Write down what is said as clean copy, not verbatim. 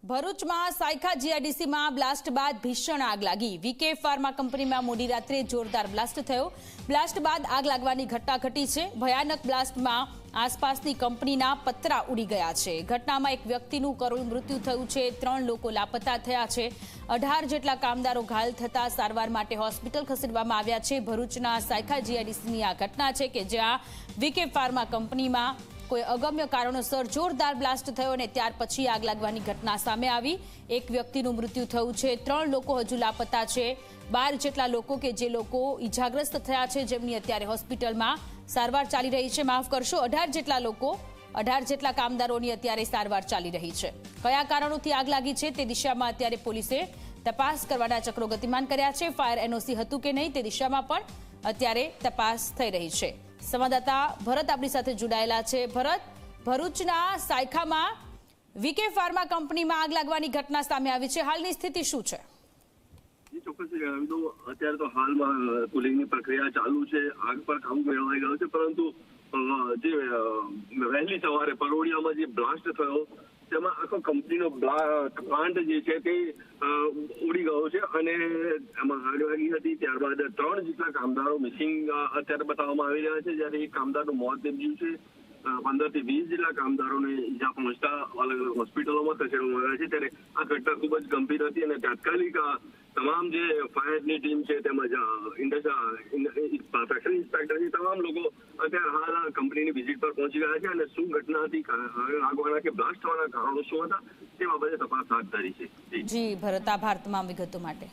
ભરૂચમાં સાયખા જીઆઈડીસીમાં બ્લાસ્ટ બાદ ભીષણ આગ લાગી। વીકે ફાર્મા કંપનીમાં મોડી રાત્રે જોરદાર બ્લાસ્ટ થયો। બ્લાસ્ટ બાદ આગ લાગવાની ઘટના ઘટી છે। ભયાનક બ્લાસ્ટમાં આસપાસની કંપનીના પતરા ઉડી ગયા છે। ઘટનામાં એક વ્યક્તિનું કરુણ મૃત્યુ થયું છે, 3 લોકો લાપતા થયા છે। 18 જેટલા કામદારો ઘાયલ થતા સારવાર માટે હોસ્પિટલ ખસેડવામાં આવ્યા છે। ભરૂચના સાયખા જીઆઈડીસીની આ ઘટના છે કે જ્યાં વીકે ફાર્મા કંપનીમાં કોઈ અગમ્ય કારણોસર જોરદાર બ્લાસ્ટ થયો અને ત્યાર પછી આગ લાગવાની ઘટના સામે આવી। એક વ્યક્તિનું મૃત્યુ થયું છે, 3 લોકો હજુ લાપતા છે। 12 જેટલા લોકો કે જે લોકો ઈજાગ્રસ્ત થયા છે, જેમની અત્યારે હોસ્પિટલમાં સારવાર ચાલી રહી છે। માફ કરશો, 18 જેટલા કામદારોની અત્યારે સારવાર ચાલી રહી છે। કયા કારણોથી આગ લાગી છે તે દિશામાં અત્યારે પોલીસે તપાસ કરવાના ચક્રો ગતિમાન કર્યા છે। ફાયર એનઓસી હતું કે નહીં તે દિશામાં પણ અત્યારે તપાસ થઈ રહી છે। સંવાદદાતા ભરત આપણી સાથે જોડાયેલા છે। ભરત, ભરૂચના સાયખામાં વીકે ફાર્મા કંપનીમાં આગ લાગવાની ઘટના સામે આવી છે, હાલની સ્થિતિ શું છે? ચોક્કસ જણાવી દઉં, અત્યારે તો હાલમાં પુલિંગની પ્રક્રિયા ચાલુ છે। આગ પર કાબુ મેળવાઈ ગયો છે, પરંતુ જે વહેલી સવારે પરોડિયામાં જે બ્લાસ્ટ થયો તેમાં આખો કંપનીનો પ્લાન્ટ જે છે તે ઉડી ગયો છે અને એમાં આગ લાગી હતી। ત્યારબાદ 3 જેટલા કામદારો મિસિંગ અત્યારે બતાવવામાં આવી રહ્યા છે, જ્યારે એક કામદારનું મોત નીપજ્યું છે। 15 થી 20 જેટલા કામદારોને ઈજા પહોંચતા અલગ અલગ હોસ્પિટલોમાં ખસેડવામાં આવ્યા છે। ત્યારે આ ઘટના ખૂબ જ ગંભીર હતી અને તાત્કાલિક તમામ જે ફાયરની ટીમ છે તેમજ ફેક્ટરી ઇન્સ્પેક્ટર છે, તમામ લોકો અત્યારે હાલ કંપનીની વિઝિટ પર પહોંચી ગયા છે અને શું ઘટના હતી, આગવાના કે બ્લાસ્ટ થવાના કારણો શું હતા તે બાબતે તપાસ હાથ ધરી છે। જી ભરત, આભાર તમામ વિગતો માટે।